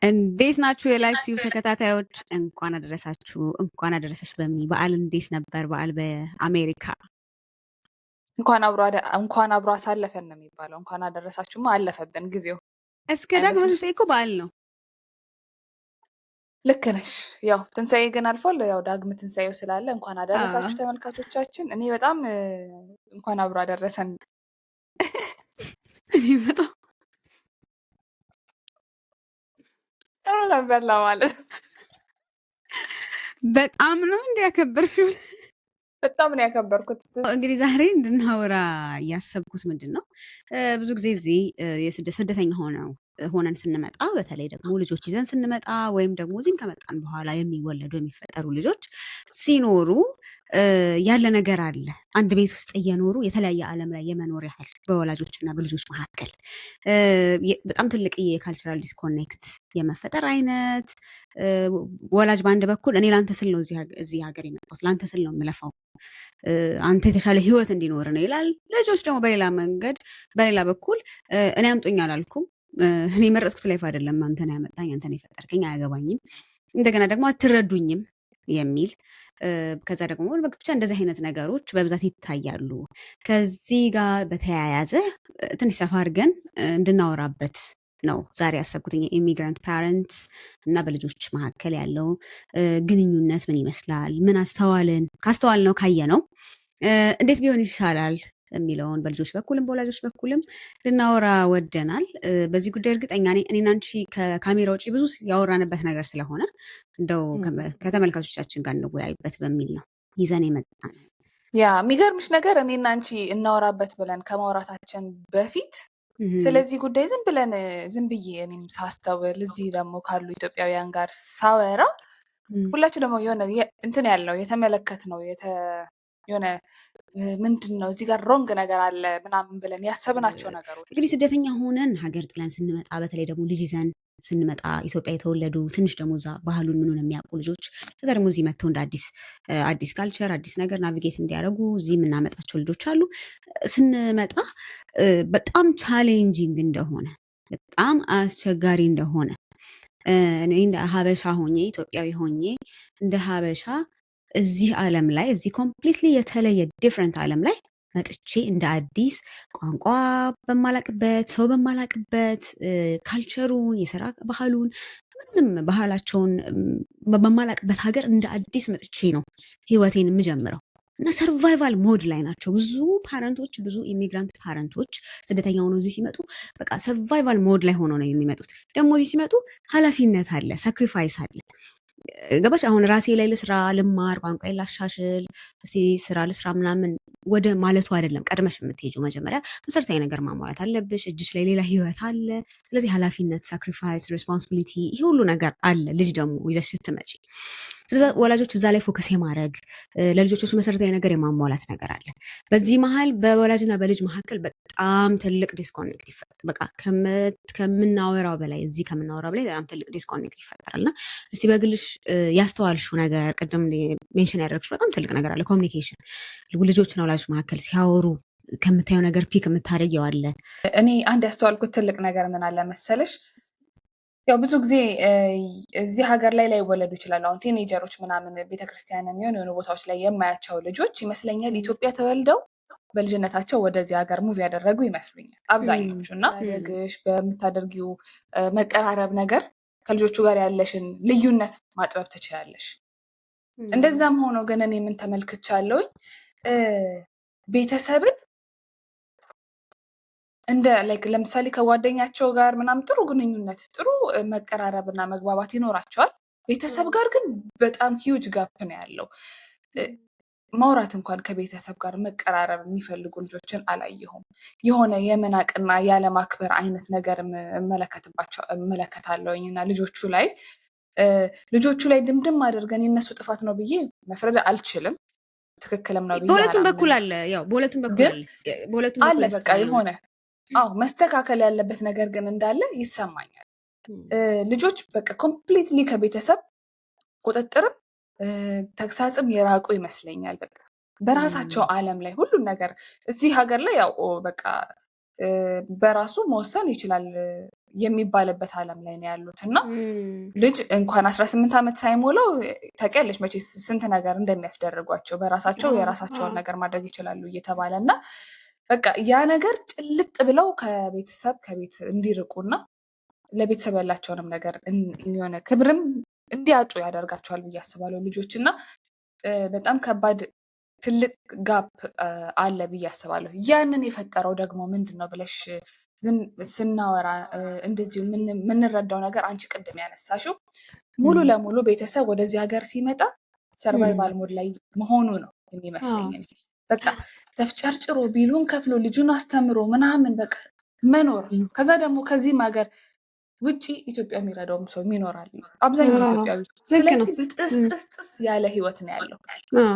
እንዴት ናችሁ የላይፍ ቲዩብ ተከታታዮች? እንኳን አደረሳችሁ፣ እንኳን አደረሰሽ። በዓል እንዴት ነበር? በዓል በአሜሪካ እንኳን አብሮ አሳለፈን ነው የሚባለው። እንኳን አደረሳችሁማ አለፈብን ጊዜው። እስከ ዳግም ትንሣኤ እኮ በዓል ነው። ልክ ነሽ። ያው ትንሣኤ ግን አልፏል። ያው ዳግም ትንሣኤው ስላለ እንኳን አደረሳችሁ ተመልካቾቻችን። እኔ በጣም እንኳን አብሮ አደረሰን። እኔ በጣም ጥሩ ነበር ለማለት በጣም ነው እንዲያከበርሽው። በጣም ነው ያከበርኩት። እንግዲህ ዛሬ እንድናወራ እያሰብኩት ምንድን ነው ብዙ ጊዜ እዚህ ስደተኛ ሆነን ስንመጣ በተለይ ደግሞ ልጆች ይዘን ስንመጣ ወይም ደግሞ እዚህም ከመጣን በኋላ የሚወለዱ የሚፈጠሩ ልጆች ሲኖሩ ያለ ነገር አለ። አንድ ቤት ውስጥ እየኖሩ የተለያየ ዓለም ላይ የመኖር ያህል በወላጆችና በልጆች መካከል በጣም ትልቅ የካልቸራል ዲስኮኔክት የመፈጠር አይነት። ወላጅ በአንድ በኩል እኔ ለአንተ ስል ነው እዚህ ሀገር የመጣሁት፣ ለአንተ ስል ነው የምለፋው፣ አንተ የተሻለ ህይወት እንዲኖር ነው ይላል። ልጆች ደግሞ በሌላ በኩል እኔ አምጦኝ አላልኩም፣ እኔ የመረጥኩት ላይፍ አይደለም፣ አንተን ያመጣኝ፣ አንተን የፈጠርከኝ፣ አያገባኝም፣ እንደገና ደግሞ አትረዱኝም የሚል ከዛ ደግሞ ብቻ እንደዚህ አይነት ነገሮች በብዛት ይታያሉ። ከዚህ ጋር በተያያዘ ትንሽ ሰፋ አድርገን እንድናወራበት ነው ዛሬ ያሰብኩት። የኢሚግራንት ፓረንትስ እና በልጆች መካከል ያለው ግንኙነት ምን ይመስላል? ምን ካስተዋል ነው ካየ ነው እንዴት ቢሆን ይሻላል የሚለውን በልጆች በኩልም በወላጆች በኩልም ልናወራ ወደናል። በዚህ ጉዳይ እርግጠኛ ነኝ እኔና አንቺ ከካሜራ ውጭ ብዙ ያወራንበት ነገር ስለሆነ እንደው ከተመልካቾቻችን ጋር እንወያይበት በሚል ነው ይዘን የመጣን። ያ የሚገርምሽ ነገር እኔና አንቺ እናወራበት ብለን ከማውራታችን በፊት ስለዚህ ጉዳይ ዝም ብዬ እኔም ሳስተውል እዚህ ደግሞ ካሉ ኢትዮጵያውያን ጋር ሳወራ ሁላችሁ ደግሞ የሆነ እንትን ያልነው የተመለከት ነው የሆነ ምንድን ነው እዚህ ጋር ሮንግ ነገር አለ ምናምን ብለን ያሰብናቸው ነገሮች እንግዲህ ስደተኛ ሆነን ሀገር ጥለን ስንመጣ በተለይ ደግሞ ልጅ ይዘን ስንመጣ ኢትዮጵያ የተወለዱ ትንሽ ደግሞ እዛ ባህሉን ምኑን የሚያውቁ ልጆች ከዛ ደግሞ እዚህ መጥተው እንደ አዲስ ካልቸር አዲስ ነገር ናቪጌት እንዲያደርጉ እዚህ የምናመጣቸው ልጆች አሉ። ስንመጣ በጣም ቻሌንጂንግ እንደሆነ በጣም አስቸጋሪ እንደሆነ እኔ እንደ ሀበሻ ሆኜ ኢትዮጵያዊ ሆኜ እንደ ሀበሻ እዚህ ዓለም ላይ እዚህ ኮምፕሊትሊ የተለየ ዲፍረንት ዓለም ላይ መጥቼ እንደ አዲስ ቋንቋ በማላቅበት ሰው በማላቅበት ካልቸሩን የስራ ባህሉን ምንም ባህላቸውን በማላቅበት ሀገር እንደ አዲስ መጥቼ ነው ህይወቴን የምጀምረው እና ሰርቫይቫል ሞድ ላይ ናቸው ብዙ ፓረንቶች፣ ብዙ ኢሚግራንት ፓረንቶች ስደተኛ ሆነው እዚህ ሲመጡ በቃ ሰርቫይቫል ሞድ ላይ ሆነው ነው የሚመጡት። ደግሞ እዚህ ሲመጡ ኃላፊነት አለ፣ ሳክሪፋይስ አለ። ገባሽ? አሁን ራሴ ላይ ልስራ፣ ልማር፣ ቋንቋ ላሻሽል፣ እስቲ ስራ ልስራ ምናምን ወደ ማለቱ አይደለም። ቀድመሽ የምትሄጂው መጀመሪያ መሰረታዊ ነገር ማሟላት አለብሽ። እጅሽ ላይ ሌላ ህይወት አለ። ስለዚህ ኃላፊነት፣ ሳክሪፋይስ፣ ሬስፖንሲቢሊቲ ይሄ ሁሉ ነገር አለ ልጅ ደግሞ ይዘሽ ስትመጪ። ስለዚህ ወላጆች እዛ ላይ ፎከስ የማድረግ ለልጆቹ መሰረታዊ ነገር የማሟላት ነገር አለ። በዚህ መሀል በወላጅና በልጅ መካከል በጣም ትልቅ ዲስኮኔክት ይፈጠራል። በቃ ከምናወራው በላይ እዚህ ከምናወራው በላይ በጣም ትልቅ ዲስኮኔክት ይፈጠራልና እስቲ በግልሽ ያስተዋልሽው ነገር ቅድም ሜንሽን ያደረግሽው በጣም ትልቅ ነገር አለ። ኮሚኒኬሽን ልጆችና ወላጆች መካከል ሲያወሩ ከምታየው ነገር ፒክ የምታደርጊው አለ? እኔ አንድ ያስተዋልኩት ትልቅ ነገር ምን አለ መሰለሽ፣ ያው ብዙ ጊዜ እዚህ ሀገር ላይ ላይወለዱ ይችላል። አሁን ቲኔጀሮች ምናምን ቤተክርስቲያን የሆኑ ቦታዎች ላይ የማያቸው ልጆች ይመስለኛል ኢትዮጵያ ተወልደው በልጅነታቸው ወደዚህ ሀገር ሙቭ ያደረጉ ይመስሉኛል አብዛኞቹ። እና ደግሽ በምታደርጊው መቀራረብ ነገር ከልጆቹ ጋር ያለሽን ልዩነት ማጥበብ ትችላለሽ። እንደዛም ሆኖ ግን እኔ ምን ተመልክቻለሁኝ ቤተሰብን እንደ ለምሳሌ ከጓደኛቸው ጋር ምናምን ጥሩ ግንኙነት ጥሩ መቀራረብና መግባባት ይኖራቸዋል። ቤተሰብ ጋር ግን በጣም ሂውጅ ጋፕ ነው ያለው። ማውራት እንኳን ከቤተሰብ ጋር መቀራረብ የሚፈልጉ ልጆችን አላየሁም። የሆነ የመናቅና ያለማክበር አይነት ነገር እመለከታለሁኝ እና ልጆቹ ላይ ድምድም አድርገን የነሱ ጥፋት ነው ብዬ መፍረድ አልችልም። ትክክልም ነው ብዬ በሁለቱም በኩል አለ። ያው በሁለቱም በኩል አለ በቃ የሆነ መስተካከል ያለበት ነገር ግን እንዳለ ይሰማኛል። ልጆች በቃ ኮምፕሊትሊ ከቤተሰብ ቁጥጥርም ተግሳጽም የራቁ ይመስለኛል። በቃ በራሳቸው ዓለም ላይ ሁሉን ነገር እዚህ ሀገር ላይ ያው በቃ በራሱ መወሰን ይችላል የሚባልበት ዓለም ላይ ነው ያሉት እና ልጅ እንኳን 18 ዓመት ሳይሞላው ታውቂያለሽ መቼ ስንት ነገር እንደሚያስደርጓቸው በራሳቸው የራሳቸውን ነገር ማድረግ ይችላሉ እየተባለ እና በቃ ያ ነገር ጭልጥ ብለው ከቤተሰብ ከቤት እንዲርቁና ለቤተሰብ ያላቸውንም ነገር የሆነ ክብርም እንዲያጡ ያደርጋቸዋል ብዬ አስባለሁ ልጆች እና በጣም ከባድ ትልቅ ጋፕ አለ ብዬ አስባለሁ። ያንን የፈጠረው ደግሞ ምንድን ነው ብለሽ ስናወራ እንደዚሁ የምንረዳው ነገር አንቺ ቅድም ያነሳሽው ሙሉ ለሙሉ ቤተሰብ ወደዚህ ሀገር ሲመጣ ሰርቫይቫል ሞድ ላይ መሆኑ ነው የሚመስለኝ። በቃ ተፍጨርጭሮ ቢሉን ከፍሎ ልጁን አስተምሮ ምናምን በቃ መኖር ከዛ ደግሞ ከዚህም ሀገር ውጪ ኢትዮጵያ የሚረዳውም ሰው ይኖራል አብዛኛው ኢትዮጵያዊ። ስለዚህ ብጥስጥስጥስ ያለ ህይወት ነው ያለው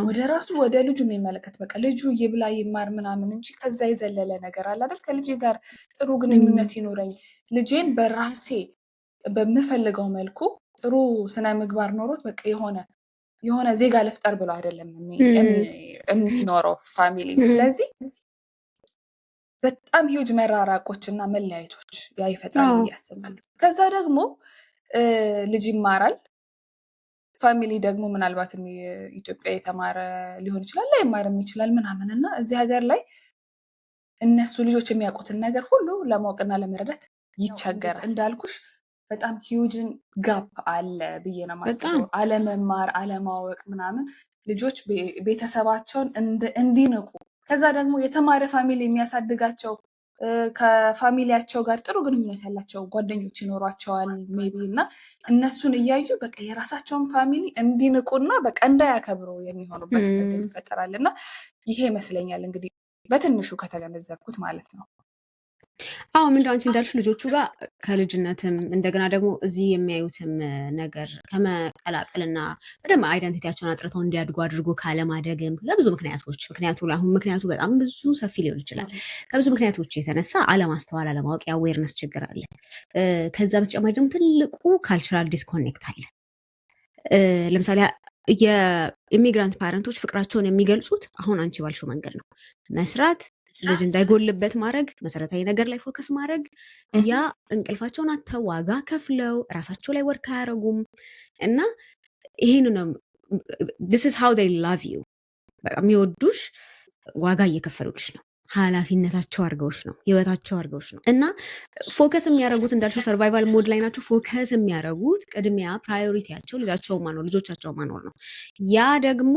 ወደ ራሱ ወደ ልጁ የሚመለከት በቃ ልጁ ይብላ ይማር ምናምን እንጂ ከዛ የዘለለ ነገር አለ አይደል? ከልጄ ጋር ጥሩ ግንኙነት ይኖረኝ ልጄን በራሴ በምፈልገው መልኩ ጥሩ ስነ ምግባር ኖሮት በቃ የሆነ ዜጋ ልፍጠር ብሎ አይደለም የሚኖረው ፋሚሊ። ስለዚህ በጣም ሂውጅ መራራቆች እና መለያየቶች ያ ይፈጥራል ብዬ አስባለሁ። ከዛ ደግሞ ልጅ ይማራል ፋሚሊ ደግሞ ምናልባትም ኢትዮጵያ የተማረ ሊሆን ይችላል ላይማርም ይችላል ምናምን እና እዚህ ሀገር ላይ እነሱ ልጆች የሚያውቁትን ነገር ሁሉ ለማወቅና ለመረዳት ይቸገራል። እንዳልኩሽ በጣም ሂውጅን ጋፕ አለ ብዬ ነው የማስበው። አለመማር አለማወቅ ምናምን ልጆች ቤተሰባቸውን እንዲንቁ ከዛ ደግሞ የተማረ ፋሚሊ የሚያሳድጋቸው ከፋሚሊያቸው ጋር ጥሩ ግንኙነት ያላቸው ጓደኞች ይኖሯቸዋል ሜቢ እና እነሱን እያዩ በቃ የራሳቸውን ፋሚሊ እንዲንቁና በቃ እንዳያከብሩ የሚሆኑበት እድል ይፈጠራል እና ይሄ ይመስለኛል እንግዲህ በትንሹ ከተገነዘብኩት ማለት ነው። ምንድን አንቺ እንዳልሽ ልጆቹ ጋር ከልጅነትም እንደገና ደግሞ እዚህ የሚያዩትም ነገር ከመቀላቀልና በደንብ አይደንቲቲያቸውን አጥርተው እንዲያድጉ አድርጎ ካለማደግም ከብዙ ምክንያቱ በጣም ብዙ ሰፊ ሊሆን ይችላል። ከብዙ ምክንያቶች የተነሳ አለማስተዋል፣ አለማወቅ፣ የአዌርነስ ችግር አለ። ከዛ በተጨማሪ ደግሞ ትልቁ ካልቸራል ዲስኮኔክት አለ። ለምሳሌ የኢሚግራንት ፓረንቶች ፍቅራቸውን የሚገልጹት አሁን አንቺ ባልሽው መንገድ ነው። መስራት፣ ልጅ እንዳይጎልበት ማድረግ፣ መሰረታዊ ነገር ላይ ፎከስ ማድረግ። ያ እንቅልፋቸውን አጥተው ዋጋ ከፍለው ራሳቸው ላይ ወርክ አያደርጉም እና ይህን ነው this is how they love you። በቃ የሚወዱሽ ዋጋ እየከፈሉልሽ ነው፣ ኃላፊነታቸው አድርገውሽ ነው፣ ህይወታቸው አድርገውሽ ነው እና ፎከስ የሚያደርጉት እንዳልሽው ሰርቫይቫል ሞድ ላይ ናቸው። ፎከስ የሚያደርጉት ቅድሚያ ፕራዮሪቲያቸው ልጆቻቸው ማኖር ነው። ያ ደግሞ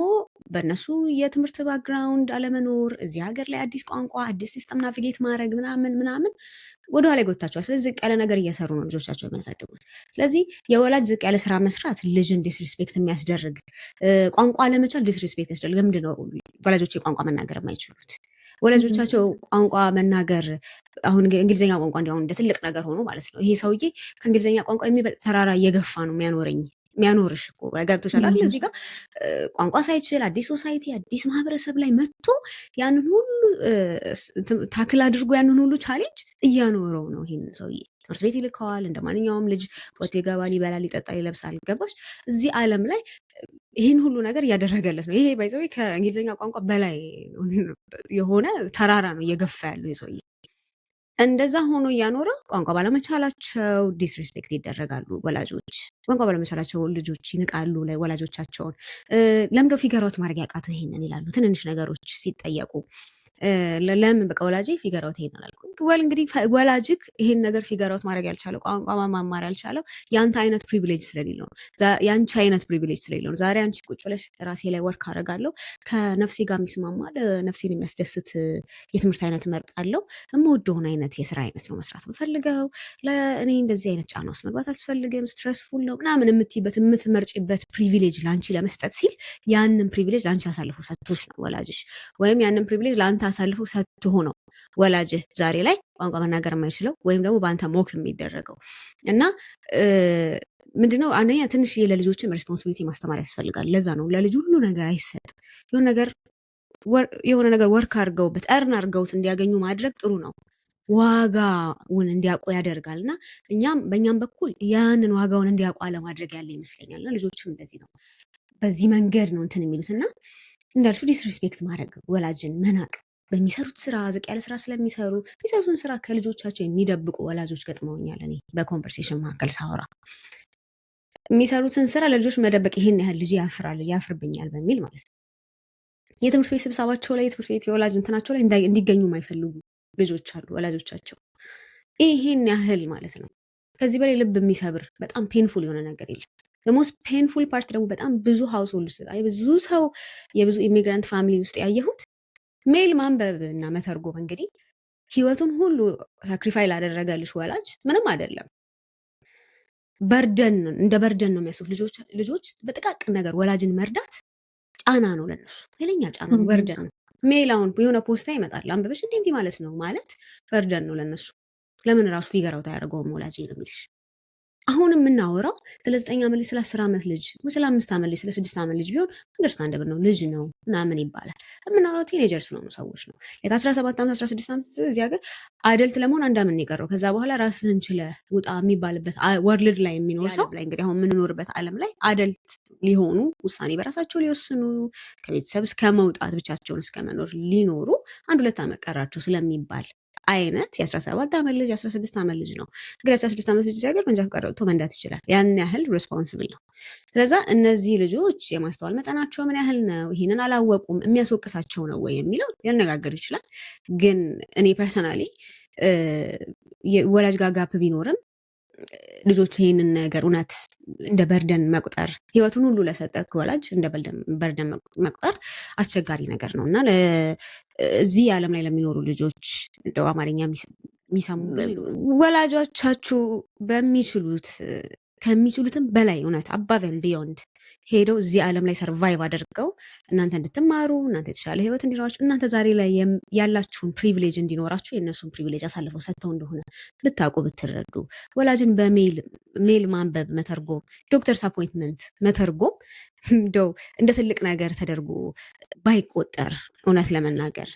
በእነሱ የትምህርት ባክግራውንድ አለመኖር፣ እዚህ ሀገር ላይ አዲስ ቋንቋ አዲስ ሲስተም ናቪጌት ማድረግ ምናምን ወደኋላ ይጎታቸዋል። ስለዚህ ዝቅ ያለ ነገር እየሰሩ ነው ልጆቻቸው የሚያሳድጉት። ስለዚህ የወላጅ ዝቅ ያለ ስራ መስራት ልጅን ዲስሪስፔክት የሚያስደርግ ቋንቋ አለመቻል ዲስሪስፔክት ያስደርግ። ለምንድን ነው ወላጆች ቋንቋ መናገር የማይችሉት? ወላጆቻቸው ቋንቋ መናገር አሁን እንግሊዝኛ ቋንቋ እንዲያውም እንደ ትልቅ ነገር ሆኖ ማለት ነው። ይሄ ሰውዬ ከእንግሊዝኛ ቋንቋ የሚበልጥ ተራራ እየገፋ ነው የሚያኖርሽ እኮ ገብቶሻል አይደል? እዚህ ጋር ቋንቋ ሳይችል አዲስ ሶሳይቲ አዲስ ማህበረሰብ ላይ መጥቶ ያንን ሁሉ ታክል አድርጎ ያንን ሁሉ ቻሌንጅ እያኖረው ነው። ይሄን ሰውዬ ትምህርት ቤት ይልከዋል፣ እንደ ማንኛውም ልጅ ወጥቶ ይገባል፣ ይበላል፣ ይጠጣል፣ ይለብሳል። ገባሽ? እዚህ ዓለም ላይ ይህን ሁሉ ነገር እያደረገለት ነው። ይሄ ባይዘው ከእንግሊዝኛ ቋንቋ በላይ የሆነ ተራራ ነው እየገፋ ያለው የሰውዬ። እንደዛ ሆኖ እያኖረ ቋንቋ ባለመቻላቸው ዲስሪስፔክት ይደረጋሉ ወላጆች። ቋንቋ ባለመቻላቸው ልጆች ይንቃሉ ላይ ወላጆቻቸውን። ለምንድነው ፊገር አውት ማድረግ ያቃተው ይሄንን ይላሉ ትንንሽ ነገሮች ሲጠየቁ። ለምን በቃ ወላጅ ፊገር አውት ይሄን አላልኩ። ወል እንግዲህ ወላጅክ ይሄን ነገር ፊገር አውት ማድረግ ያልቻለው ቋንቋ ማማር ያልቻለው ያንተ አይነት ፕሪቪሌጅ ስለሌለው ነው። ያንቺ አይነት ፕሪቪሌጅ ስለሌለው ነው። ዛሬ አንቺ ቁጭ ብለሽ ራሴ ላይ ወርክ አደርጋለሁ፣ ከነፍሴ ጋር የሚስማማ ነፍሴን የሚያስደስት የትምህርት አይነት እመርጣለሁ፣ የምወደውን አይነት የስራ አይነት ነው መስራት የምፈልገው፣ ለእኔ እንደዚህ አይነት ጫና ውስጥ መግባት አልፈልግም፣ ስትረስፉል ነው ምናምን የምትመርጭበት ፕሪቪሌጅ ለአንቺ ለመስጠት ሲል ያንን ፕሪቪሌጅ ለአንቺ አሳልፎ ሰጥቶሽ ነው ወላጅሽ። ወይም ያንን ፕሪቪሌጅ ለአንተ አሳልፎ ሰጥቶ ነው ወላጅህ ዛሬ ላይ ቋንቋ መናገር የማይችለው ወይም ደግሞ በአንተ ሞክ የሚደረገው እና ምንድነው አንደኛ ትንሽ ለልጆችም ሬስፖንሲቢሊቲ ማስተማር ያስፈልጋል። ለዛ ነው ለልጅ ሁሉ ነገር አይሰጥ፣ የሆነ ነገር ወርክ አድርገውበት እርን አድርገውት እንዲያገኙ ማድረግ ጥሩ ነው። ዋጋውን እንዲያውቁ ያደርጋል እና በእኛም በኩል ያንን ዋጋውን እንዲያውቁ አለማድረግ ያለ ይመስለኛል። እና ልጆችም እንደዚህ ነው፣ በዚህ መንገድ ነው እንትን የሚሉት እና እንዳልሽው ዲስሪስፔክት ማድረግ፣ ወላጅን መናቅ በሚሰሩት ስራ ዝቅ ያለ ስራ ስለሚሰሩ የሚሰሩትን ስራ ከልጆቻቸው የሚደብቁ ወላጆች ገጥመውኛል። እኔ በኮንቨርሴሽን መካከል ሳወራ የሚሰሩትን ስራ ለልጆች መደበቅ ይሄን ያህል ልጅ ያፍርብኛል በሚል ማለት ነው። የትምህርት ቤት ስብሰባቸው ላይ የትምህርት ቤት የወላጅ እንትናቸው ላይ እንዲገኙ የማይፈልጉ ልጆች አሉ ወላጆቻቸው። ይሄን ያህል ማለት ነው። ከዚህ በላይ ልብ የሚሰብር በጣም ፔንፉል የሆነ ነገር የለም። ሞስት ፔንፉል ፓርት ደግሞ በጣም ብዙ ሀውስሆልድ ውስጥ ብዙ ሰው የብዙ ኢሚግራንት ፋሚሊ ውስጥ ያየሁት ሜል ማንበብ እና መተርጎም እንግዲህ ህይወቱን ሁሉ ሳክሪፋይ ላደረገልሽ ወላጅ ምንም አይደለም። በርደን እንደ በርደን ነው የሚያስቡት ልጆች በጥቃቅን ነገር ወላጅን መርዳት ጫና ነው ለነሱ፣ ኃይለኛ ጫና ነው፣ በርደን ነው። ሜላውን የሆነ ፖስታ ይመጣል አንብበሽ እንዲህ ማለት ነው ማለት በርደን ነው ለነሱ። ለምን ራሱ ፊገራው ታያደርገውም ወላጅ ነው የሚልሽ። አሁን የምናወራው ስለ 9 ዓመት ልጅ፣ ስለ 10 ዓመት ልጅ፣ ስለ 5 ዓመት ልጅ፣ ስለ 6 ዓመት ልጅ ቢሆን አንደርስታንደብል ነው፣ ልጅ ነው ምናምን ይባላል። የምናወራው ቲኔጀር ስለሆኑ ሰዎች ነው። 17 ዓመት 16 ዓመት እዚህ ሀገር አደልት ለመሆን 1 ዓመት ነው የቀረው። ከዛ በኋላ ራስህን ችለህ ውጣ የሚባልበት ወርልድ ላይ የሚኖር ሰው ላይ እንግዲህ አሁን የምንኖርበት ዓለም ላይ አደልት ሊሆኑ ውሳኔ በራሳቸው ሊወስኑ ከቤተሰብ እስከ መውጣት ብቻቸውን እስከ መኖር ሊኖሩ 1-2 ዓመት ቀራቸው ስለሚባል አይነት የ17 ዓመት ልጅ 16 ዓመት ልጅ ነው እንግዲህ 16 ዓመት ልጅ ሀገር መንጃ ፈቃድ ወጥቶ መንዳት ይችላል። ያን ያህል ሬስፖንሲብል ነው። ስለዛ እነዚህ ልጆች የማስተዋል መጠናቸው ምን ያህል ነው? ይህንን አላወቁም፣ የሚያስወቅሳቸው ነው ወይ የሚለው ሊያነጋግር ይችላል። ግን እኔ ፐርሰናሊ ወላጅ ጋር ጋፕ ቢኖርም ልጆች ይህንን ነገር እውነት እንደ በርደን መቁጠር ህይወቱን ሁሉ ለሰጠክ ወላጅ እንደ በርደን መቁጠር አስቸጋሪ ነገር ነው እና እዚህ ዓለም ላይ ለሚኖሩ ልጆች እንደው አማርኛ የሚሰሙ ወላጆቻችሁ ከሚችሉትም በላይ እውነት አባቨን ቢዮንድ ሄደው እዚህ ዓለም ላይ ሰርቫይቭ አድርገው እናንተ እንድትማሩ እናንተ የተሻለ ህይወት እንዲኖራችሁ እናንተ ዛሬ ላይ ያላችሁን ፕሪቪሌጅ እንዲኖራችሁ የእነሱን ፕሪቪሌጅ አሳልፈው ሰጥተው እንደሆነ ብታውቁ ብትረዱ፣ ወላጅን በሜል ማንበብ መተርጎም፣ ዶክተርስ አፖይንትመንት መተርጎም እንደው እንደ ትልቅ ነገር ተደርጎ ባይቆጠር እውነት ለመናገር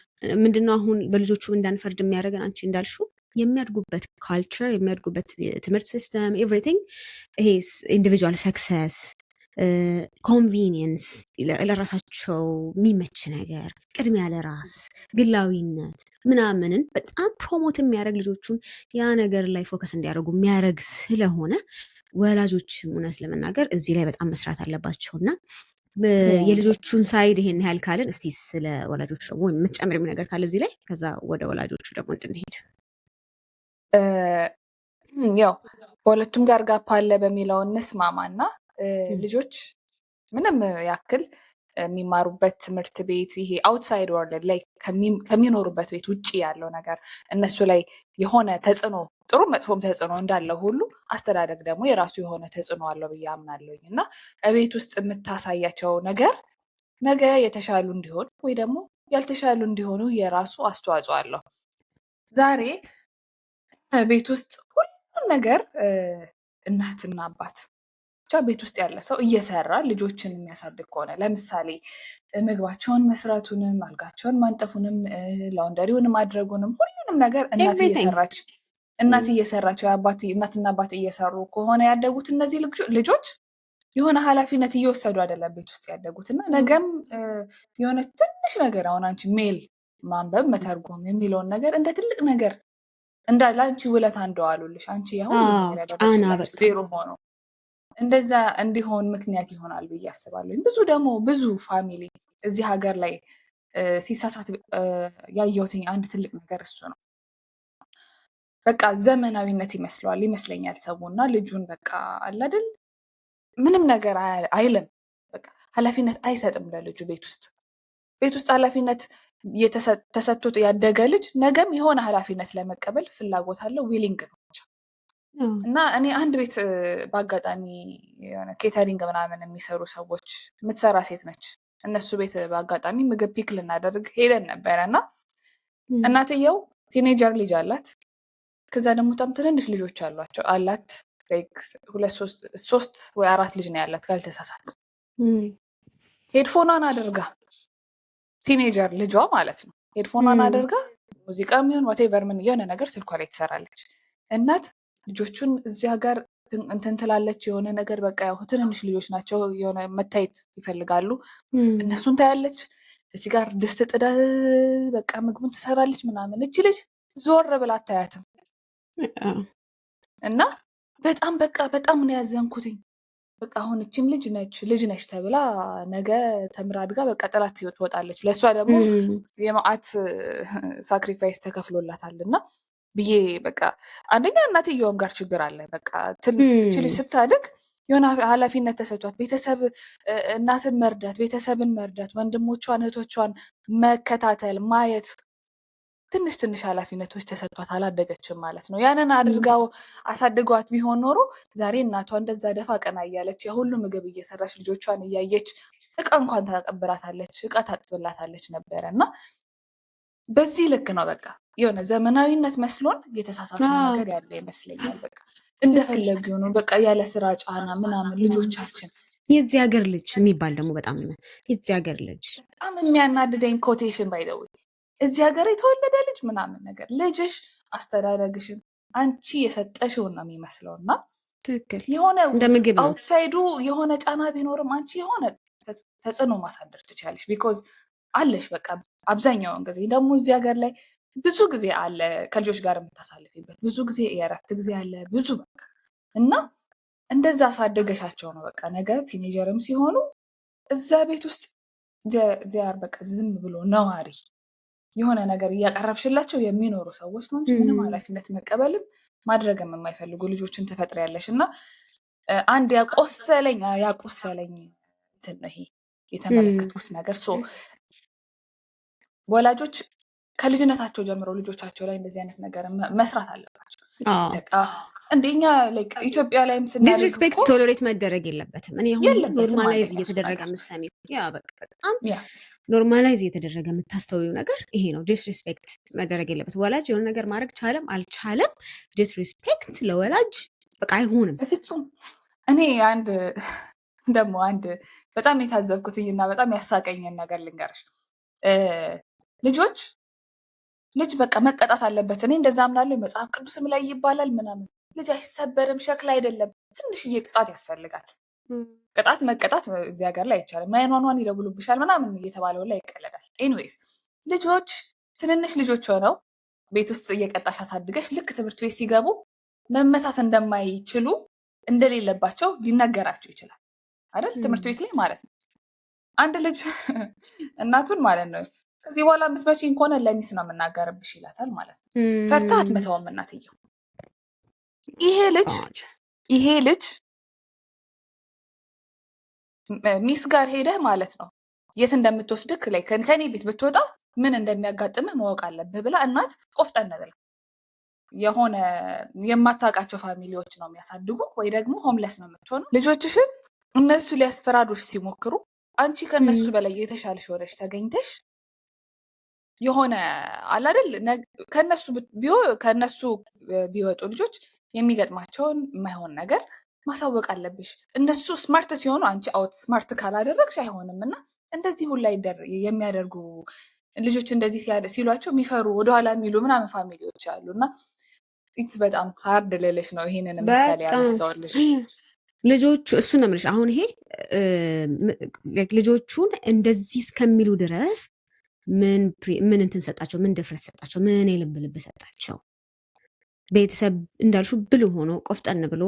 ምንድነው አሁን በልጆቹ እንዳንፈርድ የሚያደርገን አንቺ እንዳልሽው የሚያድጉበት ካልቸር የሚያድጉበት ትምህርት ሲስተም ኤቭሪቲንግ ይሄ ኢንዲቪጁዋል ሰክሰስ ኮንቪኒየንስ ለራሳቸው የሚመች ነገር ቅድሚያ ለራስ ግላዊነት ምናምንን በጣም ፕሮሞት የሚያደርግ ልጆቹን ያ ነገር ላይ ፎከስ እንዲያደርጉ የሚያደርግ ስለሆነ ወላጆችም እውነት ለመናገር እዚህ ላይ በጣም መስራት አለባቸው እና የልጆቹን ሳይድ ይሄን ያህል ካልን እስቲ ስለ ወላጆቹ ደግሞ የምትጨምሪው ነገር ካለ እዚህ ላይ ከዛ ወደ ወላጆቹ ደግሞ እንድንሄድ። ያው በሁለቱም ጋር ጋፕ አለ በሚለው እንስማማና ልጆች ምንም ያክል የሚማሩበት ትምህርት ቤት ይሄ አውትሳይድ ወርልድ ላይ ከሚኖሩበት ቤት ውጭ ያለው ነገር እነሱ ላይ የሆነ ተጽዕኖ ጥሩ መጥፎም ተጽዕኖ እንዳለው ሁሉ አስተዳደግ ደግሞ የራሱ የሆነ ተጽዕኖ አለው ብዬ አምናለሁኝ እና ቤት ውስጥ የምታሳያቸው ነገር ነገ የተሻሉ እንዲሆን ወይ ደግሞ ያልተሻሉ እንዲሆኑ የራሱ አስተዋጽኦ አለው። ዛሬ ቤት ውስጥ ሁሉም ነገር እናትና አባት ብቻ ቤት ውስጥ ያለ ሰው እየሰራ ልጆችን የሚያሳድግ ከሆነ ለምሳሌ ምግባቸውን መስራቱንም አልጋቸውን ማንጠፉንም ላውንደሪውን ማድረጉንም ሁሉንም ነገር እናት እየሰራች እናትና አባት እየሰሩ ከሆነ ያደጉት እነዚህ ልጆች የሆነ ኃላፊነት እየወሰዱ አይደለም ቤት ውስጥ ያደጉት እና ነገም የሆነ ትንሽ ነገር አሁን አንቺ ሜል ማንበብ መተርጎም የሚለውን ነገር እንደ ትልቅ ነገር ለአንቺ ውለታ እንደዋሉልሽ አንቺ ያሁን ዜሮ ሆኖ እንደዛ እንዲሆን ምክንያት ይሆናል ብዬ አስባለሁ። ብዙ ፋሚሊ እዚህ ሀገር ላይ ሲሳሳት ያየሁትኝ አንድ ትልቅ ነገር እሱ ነው። በቃ ዘመናዊነት ይመስለኛል ሰውና ልጁን በቃ አለ አይደል ምንም ነገር አይልም። በቃ ኃላፊነት አይሰጥም ለልጁ ቤት ውስጥ ኃላፊነት ተሰጥቶት ያደገ ልጅ ነገም የሆነ ኃላፊነት ለመቀበል ፍላጎት አለው፣ ዊሊንግ ነው እና እኔ አንድ ቤት በአጋጣሚ የሆነ ኬተሪንግ ምናምን የሚሰሩ ሰዎች የምትሰራ ሴት ነች። እነሱ ቤት በአጋጣሚ ምግብ ፒክ ልናደርግ ሄደን ነበረ እና እናትየው ቲኔጀር ልጅ አላት። ከዛ ደግሞ በጣም ትንንሽ ልጆች አላት 3 ወይ 4 ልጅ ነው ያላት ካልተሳሳትኩ። ሄድፎኗን አድርጋ ቲኔጀር ልጇ ማለት ነው ሄድፎኗን አድርጋ ሙዚቃ የሚሆን ዋቴቨር ምን የሆነ ነገር ስልኳ ላይ ትሰራለች። እናት ልጆቹን እዚህ ሀገር እንትን ትላለች የሆነ ነገር በቃ ያው ትንንሽ ልጆች ናቸው የሆነ መታየት ይፈልጋሉ። እነሱን ታያለች። እዚህ ጋር ድስት ጥዳ በቃ ምግቡን ትሰራለች ምናምን። እች ልጅ ዞር ብላ አታያትም። እና በጣም በቃ በጣም ነው ያዘንኩትኝ። በቃ አሁን እችም ልጅ ነች ተብላ ነገ ተምራ አድጋ በቃ ጥላት ትወጣለች። ለእሷ ደግሞ የመዓት ሳክሪፋይስ ተከፍሎላታል እና ብዬ በቃ አንደኛ እናትየውም ጋር ችግር አለ። በቃ እች ልጅ ስታድግ የሆነ ኃላፊነት ተሰጥቷት ቤተሰብ እናትን መርዳት፣ ቤተሰብን መርዳት፣ ወንድሞቿን እህቶቿን መከታተል ማየት ትንሽ ኃላፊነቶች ተሰጥቷት አላደገችም ማለት ነው። ያንን አድርጋው አሳድጓት ቢሆን ኖሮ ዛሬ እናቷ እንደዛ ደፋ ቀና እያለች የሁሉ ምግብ እየሰራች ልጆቿን እያየች እቃ እንኳን ታቀብላታለች፣ እቃ ታጥብላታለች ነበረ እና በዚህ ልክ ነው በቃ የሆነ ዘመናዊነት መስሎን የተሳሳተ ነገር ያለ ይመስለኛል። በቃ እንደፈለጉ ነው በቃ ያለ ስራ ጫና ምናምን ልጆቻችን የዚህ ሀገር ልጅ የሚባል ደግሞ በጣም የዚህ ሀገር ልጅ በጣም የሚያናድደኝ ኮቴሽን ባይደው እዚህ ሀገር የተወለደ ልጅ ምናምን ነገር ልጅሽ አስተዳደግሽን አንቺ የሰጠሽውን ነው የሚመስለው እና የሆነ አውትሳይዱ የሆነ ጫና ቢኖርም አንቺ የሆነ ተጽዕኖ ማሳደር ትችላለሽ። ቢኮዝ አለሽ በቃ አብዛኛውን ጊዜ ደግሞ እዚህ ሀገር ላይ ብዙ ጊዜ አለ ከልጆች ጋር የምታሳልፊበት ብዙ ጊዜ የእረፍት ጊዜ አለ ብዙ በቃ እና እንደዛ አሳደገሻቸው ነው በቃ ነገ ቲኔጀርም ሲሆኑ እዛ ቤት ውስጥ ዚያር በቃ ዝም ብሎ ነዋሪ የሆነ ነገር እያቀረብሽላቸው የሚኖሩ ሰዎች ነው እንጂ ምንም ኃላፊነት መቀበልም ማድረግም የማይፈልጉ ልጆችን ትፈጥሪያለሽ። እና አንድ ያቆሰለኝ እንትን ነው ይሄ የተመለከትኩት ነገር። ወላጆች ከልጅነታቸው ጀምሮ ልጆቻቸው ላይ እንደዚህ አይነት ነገር መስራት አለባቸው። እንደኛ ኢትዮጵያ ላይም ዲስሪስፔክት ቶሎሬት መደረግ የለበትም። እኔ አሁን ኖርማላይዝ እየተደረገ የምትሰሚው በጣም ኖርማላይዝ እየተደረገ የምታስተውዩ ነገር ይሄ ነው። ዲስሪስፔክት መደረግ የለበት። ወላጅ የሆነ ነገር ማድረግ ቻለም አልቻለም ዲስሪስፔክት ለወላጅ በቃ አይሆንም በፍጹም። እኔ አንድ በጣም የታዘብኩትኝና በጣም ያሳቀኝን ነገር ልንገርሽ። ልጅ በቃ መቀጣት አለበት። እኔ እንደዛ አምናለሁ። መጽሐፍ ቅዱስም ላይ ይባላል ምናምን። ልጅ አይሰበርም፣ ሸክላ አይደለም። ትንሽዬ ቅጣት ያስፈልጋል። ቅጣት መቀጣት እዚህ ሀገር ላይ አይቻልም። ማይኗኗን ይደውሉብሻል ምናምን እየተባለው ላይ ይቀለዳል። ኤኒዌይስ ልጆች ትንንሽ ልጆች ሆነው ቤት ውስጥ እየቀጣሽ አሳድገሽ ልክ ትምህርት ቤት ሲገቡ መመታት እንደማይችሉ እንደሌለባቸው ሊነገራቸው ይችላል አይደል? ትምህርት ቤት ላይ ማለት ነው። አንድ ልጅ እናቱን ማለት ነው ከዚህ በኋላ የምትመጪኝ ከሆነ ለሚስ ነው የምናገርብሽ ይላታል ማለት ነው። ፈርታ አትመታውም እናትየው። ይሄ ልጅ ሚስ ጋር ሄደህ ማለት ነው የት እንደምትወስድክ ላይ ከኔ ቤት ብትወጣ ምን እንደሚያጋጥምህ ማወቅ አለብህ ብላ እናት ቆፍጠን ብላ የሆነ የማታውቃቸው ፋሚሊዎች ነው የሚያሳድጉ ወይ ደግሞ ሆምለስ ነው የምትሆነው። ልጆችሽን እነሱ ሊያስፈራሩሽ ሲሞክሩ አንቺ ከነሱ በላይ የተሻልሽ ሆነሽ ተገኝተሽ የሆነ አላደል ከነሱ ቢወጡ ልጆች የሚገጥማቸውን የማይሆን ነገር ማሳወቅ አለብሽ። እነሱ ስማርት ሲሆኑ አንቺ አውት ስማርት ካላደረግሽ አይሆንም። እና እንደዚህ ሁላ የሚያደርጉ ልጆች እንደዚህ ሲሏቸው የሚፈሩ ወደኋላ የሚሉ ምናምን ፋሚሊዎች አሉ። እና ኢትስ በጣም ሀርድ ልልሽ ነው ይሄንን ምሳሌ ያነሳሁልሽ። ልጆቹ እሱን ነው የምልሽ። አሁን ይሄ ልጆቹን እንደዚህ እስከሚሉ ድረስ ምን እንትን ሰጣቸው? ምን ድፍረት ሰጣቸው? ምን የልብ ሰጣቸው? ቤተሰብ እንዳልሹ ብሎ ሆኖ ቆፍጠን ብሎ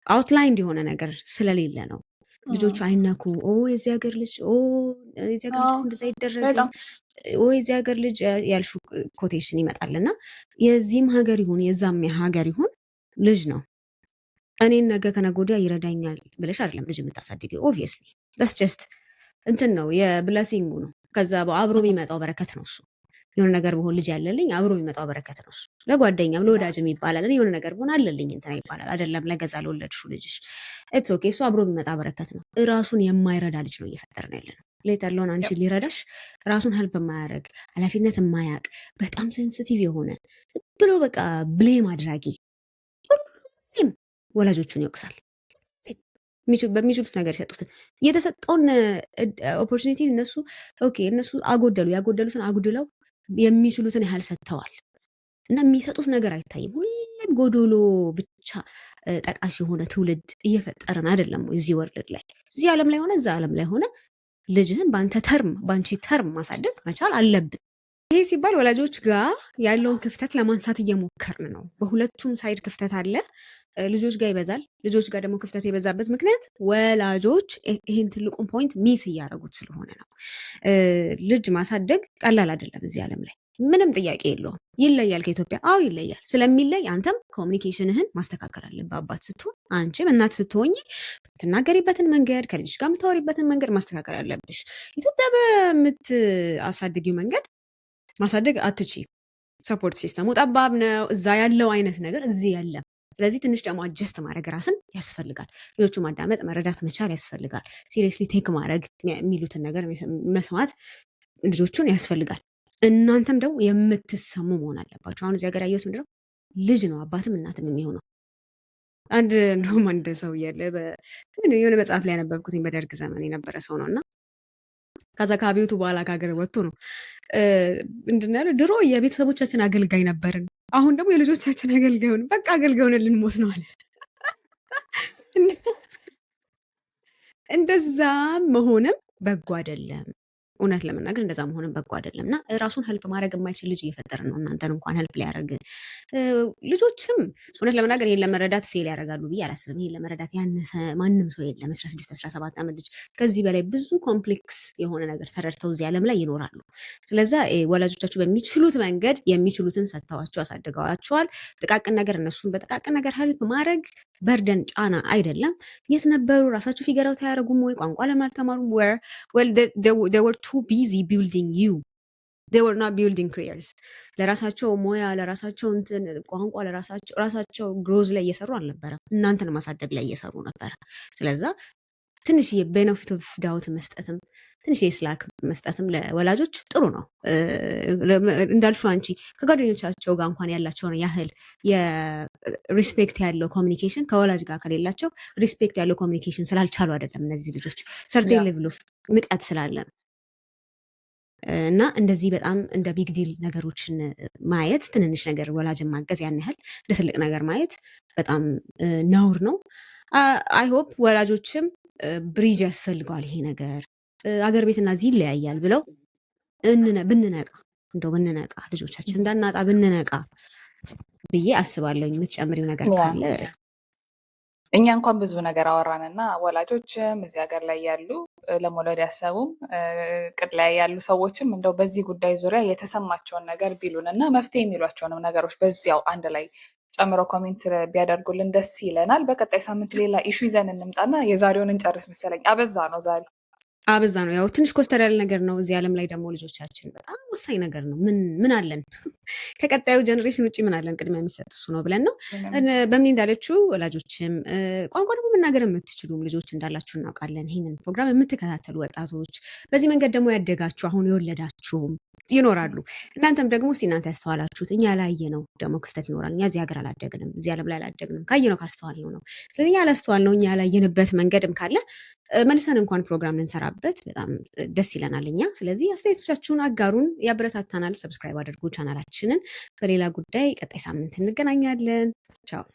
አውትላይንድ የሆነ ነገር ስለሌለ ነው። ልጆቹ አይነኩ። የዚህ ሀገር ልጅ የዚህ ሀገር ልጅ እንደዛ ይደረግ የዚህ ሀገር ልጅ ያልሹ ኮቴሽን ይመጣልና የዚህም ሀገር ይሁን የዛም ሀገር ይሁን ልጅ ነው። እኔን ነገ ከነገ ወዲያ ይረዳኛል ብለሽ አይደለም ልጅ የምታሳድጊው። ኦብቪየስሊ ዳስ ጀስት እንትን ነው የብለሲንጉ ነው። ከዛ አብሮ የሚመጣው በረከት ነው እሱ። የሆነ ነገር በሆን ልጅ ያለልኝ አብሮ የሚመጣው በረከት ነው እሱ። ለጓደኛም ለወዳጅም ይባላል። የሆነ ነገር በሆን አለልኝ እንትና ይባላል። አይደለም ለገዛ ለወለድሽው ልጅሽ ኢትስ ኦኬ። እሱ አብሮ የሚመጣ በረከት ነው። ራሱን የማይረዳ ልጅ ነው እየፈጠርን ያለ ነው። ሌተርሎን አንቺ ሊረዳሽ ራሱን ሄልፕ የማያደርግ ኃላፊነት የማያውቅ በጣም ሴንሲቲቭ የሆነ ብሎ በቃ ብሌም አድራጊ ወላጆቹን ይወቅሳል። በሚችሉት ነገር የሰጡትን የተሰጠውን ኦፖርቹኒቲ እነሱ አጎደሉ። ያጎደሉትን አጉድለው የሚችሉትን ያህል ሰጥተዋል እና የሚሰጡት ነገር አይታይም። ሁሌም ጎዶሎ ብቻ ጠቃሽ የሆነ ትውልድ እየፈጠርን አይደለም። እዚህ ወርልድ ላይ እዚህ ዓለም ላይ ሆነ እዛ ዓለም ላይ ሆነ ልጅህን በአንቺ ተርም ማሳደግ መቻል አለብን። ይሄ ሲባል ወላጆች ጋር ያለውን ክፍተት ለማንሳት እየሞከርን ነው። በሁለቱም ሳይድ ክፍተት አለ። ልጆች ጋር ይበዛል። ልጆች ጋር ደግሞ ክፍተት የበዛበት ምክንያት ወላጆች ይህን ትልቁን ፖይንት ሚስ እያደረጉት ስለሆነ ነው። ልጅ ማሳደግ ቀላል አይደለም። እዚህ ዓለም ላይ ምንም ጥያቄ የለውም። ይለያል ከኢትዮጵያ። አዎ ይለያል። ስለሚለይ አንተም ኮሚኒኬሽንህን ማስተካከል አለብህ። አባት ስትሆን፣ አንቺም እናት ስትሆኝ የምትናገሪበትን መንገድ፣ ከልጅሽ ጋር የምታወሪበትን መንገድ ማስተካከል አለብሽ። ኢትዮጵያ በምታሳድጊው መንገድ ማሳደግ አትችይም። ሰፖርት ሲስተሙ ጠባብ ነው። እዛ ያለው አይነት ነገር እዚህ የለም። ስለዚህ ትንሽ ደግሞ አጀስት ማድረግ ራስን ያስፈልጋል። ልጆቹ ማዳመጥ መረዳት መቻል ያስፈልጋል። ሲሪየስሊ ቴክ ማድረግ የሚሉትን ነገር መስማት ልጆቹን ያስፈልጋል። እናንተም ደግሞ የምትሰሙ መሆን አለባቸው። አሁን እዚህ ሀገር ያየሁት ምንድነው ልጅ ነው አባትም እናትም የሚሆነው። እንደውም አንድ ሰው እያለ የሆነ መጽሐፍ ላይ ያነበብኩትኝ በደርግ ዘመን የነበረ ሰው ነው እና ከዛ ከአብዮቱ በኋላ ከሀገር ወጥቶ ነው ምንድን ነው ያለው፣ ድሮ የቤተሰቦቻችን አገልጋይ ነበርን፣ አሁን ደግሞ የልጆቻችን አገልጋይ ሆን፣ በቃ አገልጋይ ሆነን ልንሞት ነው አለ። እንደዛ መሆንም በጎ አይደለም። እውነት ለመናገር እንደዛ መሆንም በጎ አይደለም እና ራሱን ሄልፕ ማድረግ የማይችል ልጅ እየፈጠርን ነው። እናንተን እንኳን ሄልፕ ሊያደርግ ልጆችም እውነት ለመናገር ይሄን ለመረዳት ፌል ያደርጋሉ ብዬ አላስብም። ይሄን ለመረዳት ያነሰ ማንም ሰው የለም። 16 17 ዓመት ልጅ ከዚህ በላይ ብዙ ኮምፕሌክስ የሆነ ነገር ተረድተው እዚህ ዓለም ላይ ይኖራሉ። ስለዛ ወላጆቻችሁ በሚችሉት መንገድ የሚችሉትን ሰጥተዋቸው አሳድገዋቸዋል። ጥቃቅን ነገር እነሱን በጥቃቅን ነገር ሄልፕ ማድረግ በርደን ጫና አይደለም። የት ነበሩ? ራሳቸው ፊገር አውት አያደርጉም ወይ? ቋንቋ ለምን አልተማሩም? they were too busy building you. They were not building careers. ለራሳቸው ሙያ፣ ለራሳቸው እንትን ቋንቋ፣ ለራሳቸው ግሮዝ ላይ እየሰሩ አልነበረም። እናንተን ማሳደግ ላይ እየሰሩ ነበረ። ስለዛ ትንሽ የቤኔፊት ኦፍ ዳውት መስጠትም ትንሽ የስላክ መስጠትም ለወላጆች ጥሩ ነው። እንዳልሽው አንቺ ከጓደኞቻቸው ጋር እንኳን ያላቸውን ያህል የሪስፔክት ያለው ኮሚኒኬሽን ከወላጅ ጋር ከሌላቸው ሪስፔክት ያለው ኮሚኒኬሽን ስላልቻሉ አይደለም። እነዚህ ልጆች ሰርቴን ሌቭል ኦፍ ንቀት ስላለ እና እንደዚህ በጣም እንደ ቢግ ዲል ነገሮችን ማየት፣ ትንንሽ ነገር ወላጅን ማገዝ ያን ያህል እንደ ትልቅ ነገር ማየት በጣም ነውር ነው። አይ ሆፕ ወላጆችም ብሪጅ ያስፈልገዋል ይሄ ነገር አገር ቤትና እዚህ ይለያያል ብለው ብንነቃ ልጆቻችን እንዳናጣ ብንነቃ ብዬ አስባለሁ። የምትጨምሪው ነገር ካለ? እኛ እንኳን ብዙ ነገር አወራንና ወላጆችም እዚህ ሀገር ላይ ያሉ ለመውለድ ያሰቡም ቅድ ላይ ያሉ ሰዎችም እንደው በዚህ ጉዳይ ዙሪያ የተሰማቸውን ነገር ቢሉን እና መፍትሄ የሚሏቸውንም ነገሮች በዚያው አንድ ላይ ጨምረው ኮሜንት ቢያደርጉልን ደስ ይለናል። በቀጣይ ሳምንት ሌላ ኢሹ ይዘን እንምጣና የዛሬውን እንጨርስ መሰለኝ። አበዛ ነው። ያው ትንሽ ኮስተር ያለ ነገር ነው። እዚህ ዓለም ላይ ደግሞ ልጆቻችን በጣም ወሳኝ ነገር ነው። ምን አለን ከቀጣዩ ጀኔሬሽን ውጭ ምን አለን? ቅድሚያ የሚሰጥ እሱ ነው ብለን ነው። በምን እንዳለችው ወላጆችም ቋንቋ ደግሞ መናገር የምትችሉም ልጆች እንዳላችሁ እናውቃለን። ይህንን ፕሮግራም የምትከታተሉ ወጣቶች፣ በዚህ መንገድ ደግሞ ያደጋችሁ አሁን የወለዳችሁም ይኖራሉ። እናንተም ደግሞ እስቲ እናንተ ያስተዋላችሁት እኛ ላየ ነው ደግሞ ክፍተት ይኖራል። እኛ እዚህ ሀገር አላደግንም፣ እዚህ ዓለም ላይ አላደግንም። ካየነው ካስተዋልነው ነው። ስለዚህ እኛ ያላስተዋልነው እኛ ያላየንበት መንገድም ካለ መልሰን እንኳን ፕሮግራም ልንሰራበት በጣም ደስ ይለናል እኛ። ስለዚህ አስተያየቶቻችሁን አጋሩን፣ ያበረታታናል። ሰብስክራይብ አድርጉ ቻናላችንን። በሌላ ጉዳይ ቀጣይ ሳምንት እንገናኛለን። ቻው።